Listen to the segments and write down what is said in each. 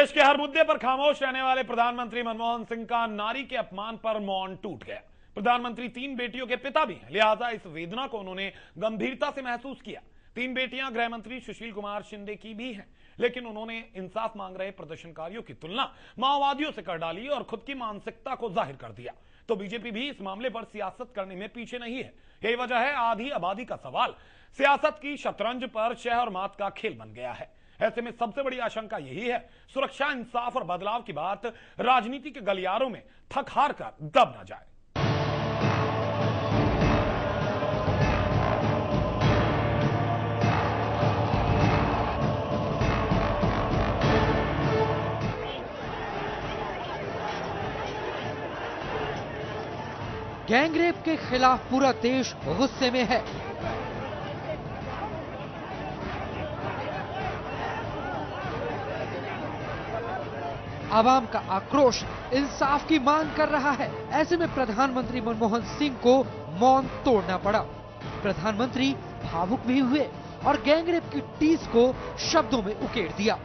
देश के हर मुद्दे पर खामोश रहने वाले प्रधानमंत्री मनमोहन सिंह का नारी के अपमान पर मौन टूट गया। प्रधानमंत्री 3 बेटियों के पिता भी हैं, लिहाजा इस वेदना को उन्होंने गंभीरता से महसूस किया। 3 बेटियां गृह मंत्री सुशील कुमार शिंदे की भी हैं, लेकिन उन्होंने इंसाफ मांग रहे प्रदर्शनकारियों की तुलना माओवादियों से कर डाली और खुद की मानसिकता को जाहिर कर दिया। तो बीजेपी भी इस मामले पर सियासत करने में पीछे नहीं है। यही वजह है आधी आबादी का सवाल सियासत की शतरंज पर शह और मात का खेल बन गया है। ऐसे में सबसे बड़ी आशंका यही है, सुरक्षा, इंसाफ और बदलाव की बात राजनीति के गलियारों में थक हार कर दब न जाए। गैंगरेप के खिलाफ पूरा देश गुस्से में है। आवाम का आक्रोश इंसाफ की मांग कर रहा है। ऐसे में प्रधानमंत्री मनमोहन सिंह को मौन तोड़ना पड़ा। प्रधानमंत्री भावुक भी हुए और गैंगरेप की टीस को शब्दों में उकेड़ दिया।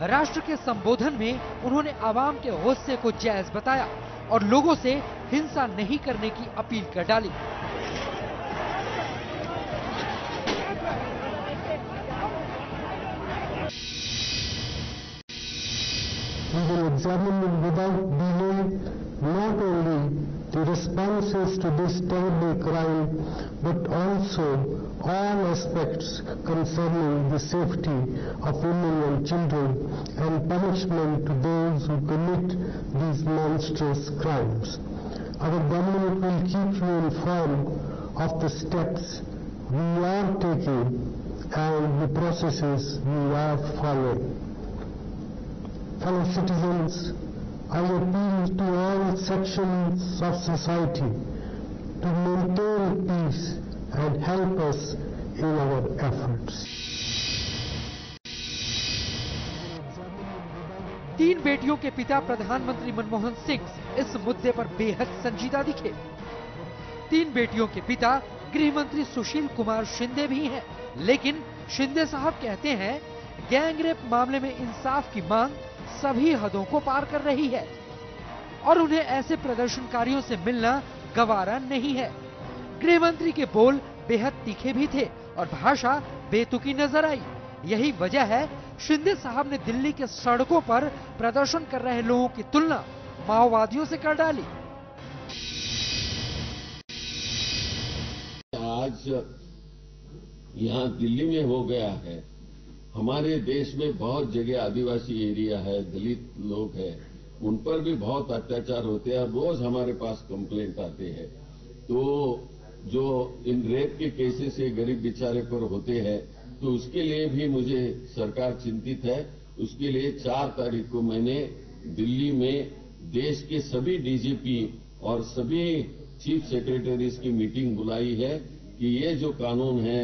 राष्ट्र के संबोधन में उन्होंने आवाम के गुस्से को जायज बताया और लोगों से हिंसा नहीं करने की अपील कर डाली। We will examine without delay not only the responses to this terrible crime, but also all aspects concerning the safety of women and children and punishment to those who commit these monstrous crimes. Our government will keep you informed of the steps we are taking and the processes we are following. Fellow citizens, I appeal to all sections of society to maintain peace and help us in our efforts. 3 बेटियों के पिता प्रधानमंत्री मनमोहन सिंह इस मुद्दे पर बेहद संजीदा दिखे। 3 बेटियों के पिता गृह मंत्री सुशील कुमार शिंदे भी हैं, लेकिन शिंदे साहब कहते हैं गैंगरेप मामले में इंसाफ की मांग सभी हदों को पार कर रही है और उन्हें ऐसे प्रदर्शनकारियों से मिलना गवारा नहीं है। गृह मंत्री के बोल बेहद तीखे भी थे और भाषा बेतुकी नजर आई। यही वजह है शिंदे साहब ने दिल्ली के सड़कों पर प्रदर्शन कर रहे लोगों की तुलना माओवादियों से कर डाली। आज यहाँ दिल्ली में हो गया है। हमारे देश में बहुत जगह आदिवासी एरिया है, दलित लोग हैं, उन पर भी बहुत अत्याचार होते हैं और रोज हमारे पास कंप्लेंट आते हैं। तो जो इन रेप के केसेस से गरीब बेचारे पर होते हैं, तो उसके लिए भी मुझे सरकार चिंतित है। उसके लिए 4 तारीख को मैंने दिल्ली में देश के सभी डीजीपी और सभी चीफ सेक्रेटरीज की मीटिंग बुलाई है कि ये जो कानून है,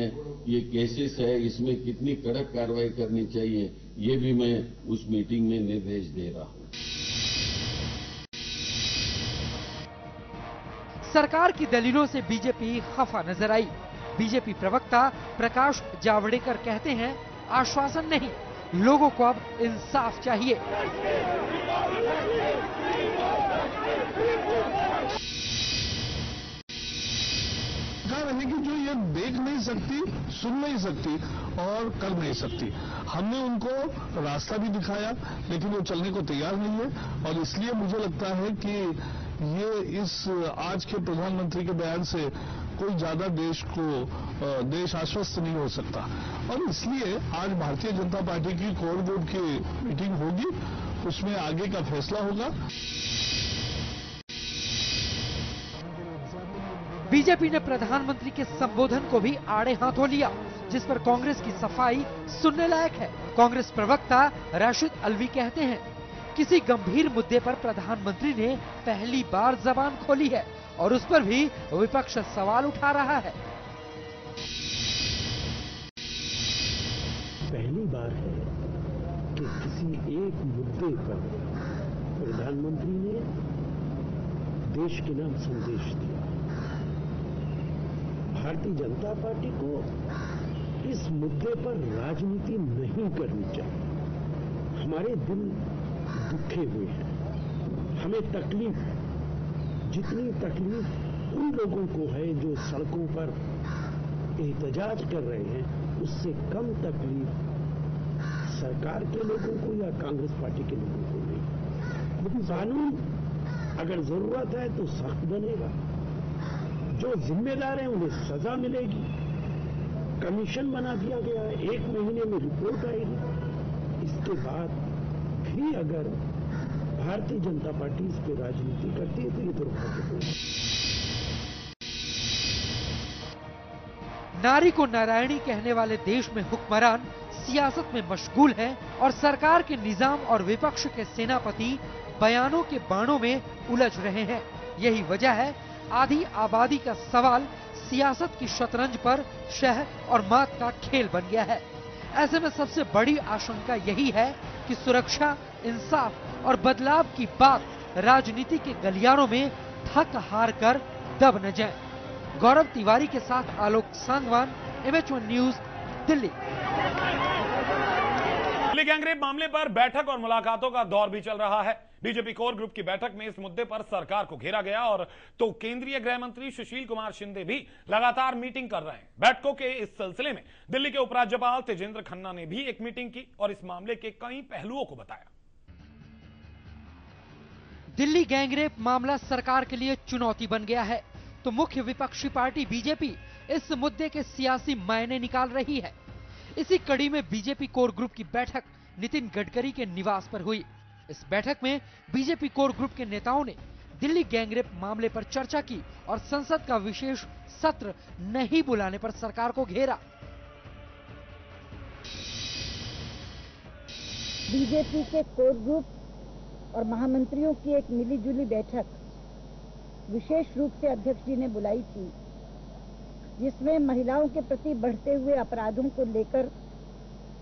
ये केसेस है, इसमें कितनी कड़क कार्रवाई करनी चाहिए, ये भी मैं उस मीटिंग में निर्देश दे रहा हूं। सरकार की दलीलों से बीजेपी खफा नजर आई। बीजेपी प्रवक्ता प्रकाश जावड़ेकर कहते हैं आश्वासन नहीं, लोगों को अब इंसाफ चाहिए। है कि जो ये देख नहीं सकती, सुन नहीं सकती और कर नहीं सकती। हमने उनको रास्ता भी दिखाया, लेकिन वो चलने को तैयार नहीं है और इसलिए मुझे लगता है कि ये इस आज के प्रधानमंत्री के बयान से कोई ज्यादा देश आश्वस्त नहीं हो सकता और इसलिए आज भारतीय जनता पार्टी की कोर ग्रुप की मीटिंग होगी, उसमें आगे का फैसला होगा। बीजेपी ने प्रधानमंत्री के संबोधन को भी आड़े हाथों लिया, जिस पर कांग्रेस की सफाई सुनने लायक है। कांग्रेस प्रवक्ता राशिद अलवी कहते हैं, किसी गंभीर मुद्दे पर प्रधानमंत्री ने पहली बार जबान खोली है और उस पर भी विपक्ष सवाल उठा रहा है। पहली बार है कि किसी एक मुद्दे पर प्रधानमंत्री ने देश के नाम संदेश दिया। भारतीय जनता पार्टी को इस मुद्दे पर राजनीति नहीं करनी चाहिए। हमारे दिल दुखे हुए हैं। हमें तकलीफ, जितनी तकलीफ उन लोगों को है जो सड़कों पर एहतजाज कर रहे हैं, उससे कम तकलीफ सरकार के लोगों को या कांग्रेस पार्टी के लोगों को नहीं। लेकिन कानून अगर जरूरत है तो सख्त बनेगा, जो जिम्मेदार हैं उन्हें सजा मिलेगी। कमीशन बना दिया गया है, 1 महीने में रिपोर्ट आएगी। इसके बाद भी अगर भारतीय जनता पार्टी इस पर राजनीति करती है तो ये दुर्भाग्यपूर्ण है। नारी को नारायणी कहने वाले देश में हुक्मरान सियासत में मशगूल हैं और सरकार के निजाम और विपक्ष के सेनापति बयानों के बाणों में उलझ रहे हैं। यही वजह है आधी आबादी का सवाल सियासत की शतरंज पर शह और मात का खेल बन गया है। ऐसे में सबसे बड़ी आशंका यही है कि सुरक्षा, इंसाफ और बदलाव की बात राजनीति के गलियारों में थक हार कर दब न जाए। गौरव तिवारी के साथ Alok Sangwan, MH1 news, Delhi. Delhi gangrape मामले पर बैठक और मुलाकातों का दौर भी चल रहा है। बीजेपी कोर ग्रुप की बैठक में इस मुद्दे पर सरकार को घेरा गया और तो केंद्रीय गृह मंत्री सुशील कुमार शिंदे भी लगातार मीटिंग कर रहे हैं। बैठकों के इस सिलसिले में दिल्ली के उपराज्यपाल तेजेंद्र खन्ना ने भी एक मीटिंग की और इस मामले के कई पहलुओं को बताया। दिल्ली गैंगरेप मामला सरकार के लिए चुनौती बन गया है तो मुख्य विपक्षी पार्टी बीजेपी इस मुद्दे के सियासी मायने निकाल रही है। इसी कड़ी में बीजेपी कोर ग्रुप की बैठक नितिन गडकरी के निवास पर हुई। इस बैठक में बीजेपी कोर ग्रुप के नेताओं ने दिल्ली गैंगरेप मामले पर चर्चा की और संसद का विशेष सत्र नहीं बुलाने पर सरकार को घेरा। बीजेपी के कोर ग्रुप और महामंत्रियों की एक मिलीजुली बैठक विशेष रूप से अध्यक्ष जी ने बुलाई थी, जिसमें महिलाओं के प्रति बढ़ते हुए अपराधों को लेकर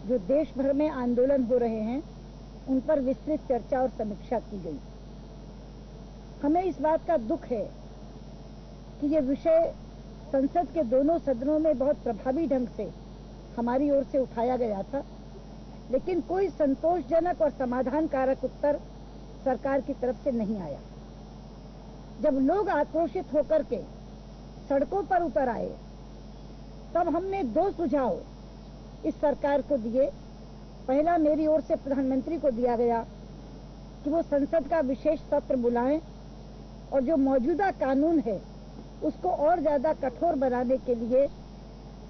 जो देश भर में आंदोलन हो रहे हैं, उन पर विस्तृत चर्चा और समीक्षा की गई। हमें इस बात का दुख है कि ये विषय संसद के दोनों सदनों में बहुत प्रभावी ढंग से हमारी ओर से उठाया गया था, लेकिन कोई संतोषजनक और समाधानकारक उत्तर सरकार की तरफ से नहीं आया। जब लोग आक्रोशित होकर के सड़कों पर उतर आए, तब हमने 2 सुझाव इस सरकार को दिए। पहला मेरी ओर से प्रधानमंत्री को दिया गया कि वो संसद का विशेष सत्र बुलाएं और जो मौजूदा कानून है उसको और ज्यादा कठोर बनाने के लिए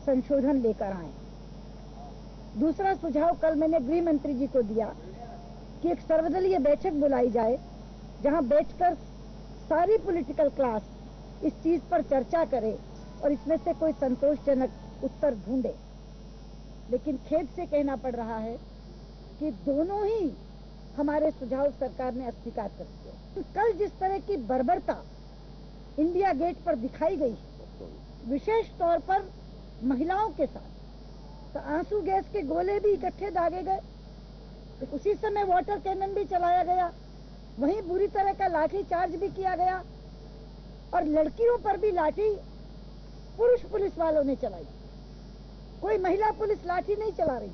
संशोधन लेकर आएं। दूसरा सुझाव कल मैंने गृह मंत्री जी को दिया कि एक सर्वदलीय बैठक बुलाई जाए, जहां बैठकर सारी पॉलिटिकल क्लास इस चीज पर चर्चा करे और इसमें से कोई संतोषजनक उत्तर ढूंढे। लेकिन खेद से कहना पड़ रहा है कि दोनों ही हमारे सुझाव सरकार ने अस्वीकार कर दिए। कल जिस तरह की बर्बरता इंडिया गेट पर दिखाई गई, विशेष तौर पर महिलाओं के साथ, तो आंसू गैस के गोले भी इकट्ठे दागे गए, उसी समय वाटर कैनन भी चलाया गया, वहीं बुरी तरह का लाठी चार्ज भी किया गया और लड़कियों पर भी लाठी पुरुष पुलिस वालों ने चलाई। कोई महिला पुलिस लाठी नहीं चला रही।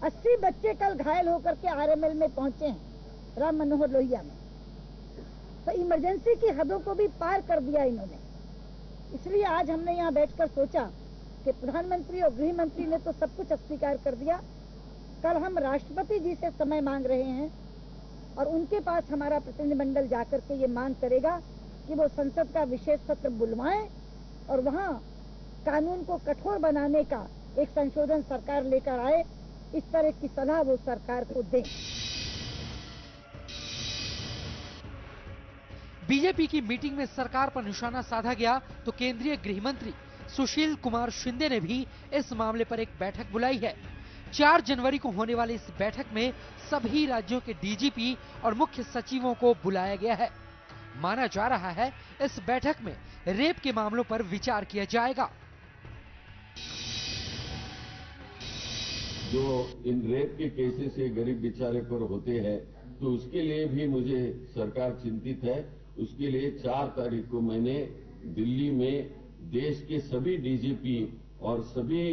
80 बच्चे कल घायल होकर के RML में पहुंचे हैं, राम मनोहर लोहिया में। तो इमरजेंसी की हदों को भी पार कर दिया इन्होंने। इसलिए आज हमने यहाँ बैठकर सोचा कि प्रधानमंत्री और गृह मंत्री ने तो सब कुछ अस्वीकार कर दिया। कल हम राष्ट्रपति जी से समय मांग रहे हैं और उनके पास हमारा प्रतिनिधिमंडल जाकर के ये मांग करेगा कि वो संसद का विशेष सत्र बुलवाएं और वहां कानून को कठोर बनाने का एक संशोधन सरकार लेकर आए। इस तरह की सलाह वो सरकार को दे। बीजेपी की मीटिंग में सरकार पर निशाना साधा गया तो केंद्रीय गृह मंत्री सुशील कुमार शिंदे ने भी इस मामले पर एक बैठक बुलाई है। 4 जनवरी को होने वाली इस बैठक में सभी राज्यों के DGP और मुख्य सचिवों को बुलाया गया है। माना जा रहा है इस बैठक में रेप के मामलों पर विचार किया जाएगा। जो इन रेप के केसेस से गरीब बेचारे पर होते हैं, तो उसके लिए भी मुझे सरकार चिंतित है। उसके लिए 4 तारीख को मैंने दिल्ली में देश के सभी DGP और सभी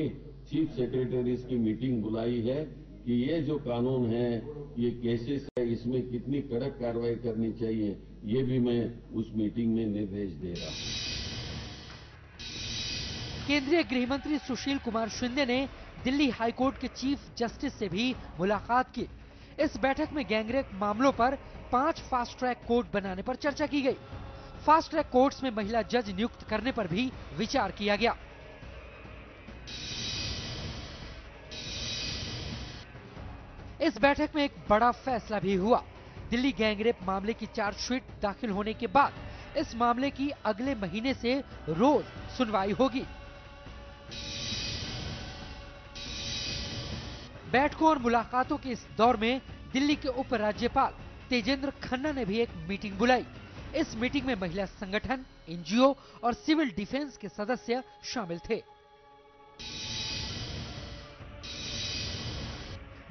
चीफ सेक्रेटरीज की मीटिंग बुलाई है कि ये जो कानून है, ये केसेस है, इसमें कितनी कड़क कार्रवाई करनी चाहिए, ये भी मैं उस मीटिंग में निर्देश दे रहा हूं। केंद्रीय गृह मंत्री सुशील कुमार शिंदे ने दिल्ली हाईकोर्ट के चीफ जस्टिस से भी मुलाकात की। इस बैठक में गैंगरेप मामलों पर 5 फास्ट ट्रैक कोर्ट बनाने पर चर्चा की गई। फास्ट ट्रैक कोर्ट्स में महिला जज नियुक्त करने पर भी विचार किया गया। इस बैठक में एक बड़ा फैसला भी हुआ। दिल्ली गैंगरेप मामले की चार्जशीट दाखिल होने के बाद इस मामले की अगले महीने से रोज सुनवाई होगी। बैठकों और मुलाकातों के इस दौर में दिल्ली के उपराज्यपाल तेजेंद्र खन्ना ने भी एक मीटिंग बुलाई। इस मीटिंग में महिला संगठन, एनजीओ और सिविल डिफेंस के सदस्य शामिल थे।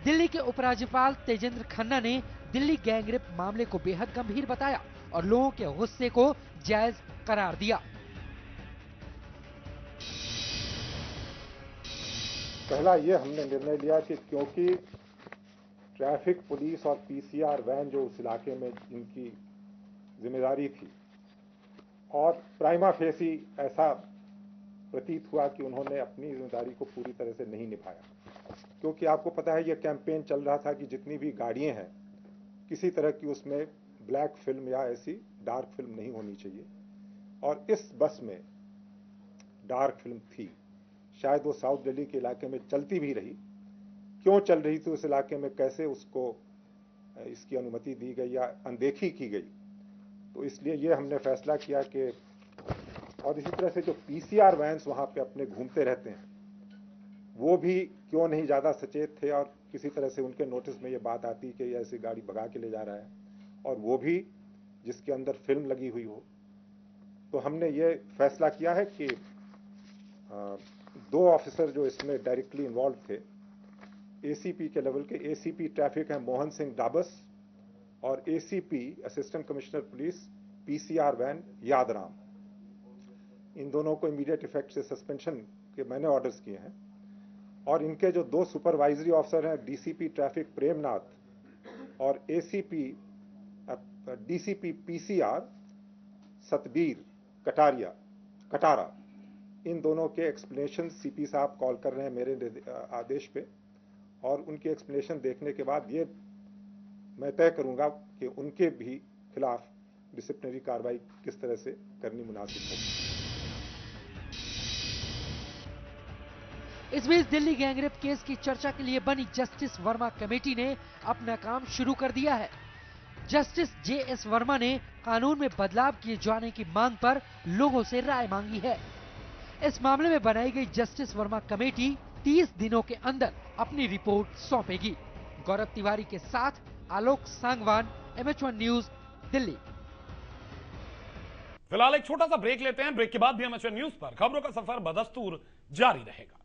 दिल्ली के उपराज्यपाल तेजेंद्र खन्ना ने दिल्ली गैंगरेप मामले को बेहद गंभीर बताया और लोगों के गुस्से को जायज करार दिया। पहला ये हमने निर्णय लिया कि क्योंकि ट्रैफिक पुलिस और पीसीआर वैन जो उस इलाके में इनकी जिम्मेदारी थी और प्राइमा फेसी ऐसा प्रतीत हुआ कि उन्होंने अपनी जिम्मेदारी को पूरी तरह से नहीं निभाया, क्योंकि आपको पता है ये कैंपेन चल रहा था कि जितनी भी गाड़ियां हैं किसी तरह की उसमें ब्लैक फिल्म या ऐसी डार्क फिल्म नहीं होनी चाहिए, और इस बस में डार्क फिल्म थी। शायद वो साउथ दिल्ली के इलाके में चलती भी रही, क्यों चल रही थी उस इलाके में, कैसे उसको इसकी अनुमति दी गई या अनदेखी की गई, तो इसलिए ये हमने फैसला किया कि, और इसी तरह से जो पीसीआर वैन्स वहां पे अपने घूमते रहते हैं वो भी क्यों नहीं ज्यादा सचेत थे, और किसी तरह से उनके नोटिस में ये बात आती कि ऐसी गाड़ी भगा के ले जा रहा है और वो भी जिसके अंदर फिल्म लगी हुई हो। तो हमने ये फैसला किया है कि 2 ऑफिसर जो इसमें डायरेक्टली इन्वॉल्व थे, एसीपी के लेवल के एसीपी ट्रैफिक हैं मोहन सिंह डाबस और ACP assistant commissioner police PCR van Yadram, इन दोनों को इमीडिएट इफेक्ट से सस्पेंशन के मैंने ऑर्डर्स किए हैं। और इनके जो 2 सुपरवाइजरी ऑफिसर हैं, डीसीपी ट्रैफिक प्रेमनाथ और डीसीपी पीसीआर सतबीर कटारा, इन दोनों के एक्सप्लेनेशन सीपी साहब कॉल कर रहे हैं मेरे आदेश पे, और उनके एक्सप्लेनेशन देखने के बाद ये मैं तय करूंगा कि उनके भी खिलाफ डिसिप्लिनरी कार्रवाई किस तरह से करनी मुनासिब होगी। इस बीच दिल्ली गैंगरेप केस की चर्चा के लिए बनी जस्टिस वर्मा कमेटी ने अपना काम शुरू कर दिया है। जस्टिस जेएस वर्मा ने कानून में बदलाव किए जाने की मांग पर लोगों से राय मांगी है। इस मामले में बनाई गई जस्टिस वर्मा कमेटी 30 दिनों के अंदर अपनी रिपोर्ट सौंपेगी। गौरव तिवारी के साथ आलोक सांगवान, MH1 न्यूज, दिल्ली। फिलहाल एक छोटा सा ब्रेक लेते हैं। ब्रेक के बाद भी MH1 न्यूज पर खबरों का सफर बदस्तूर जारी रहेगा।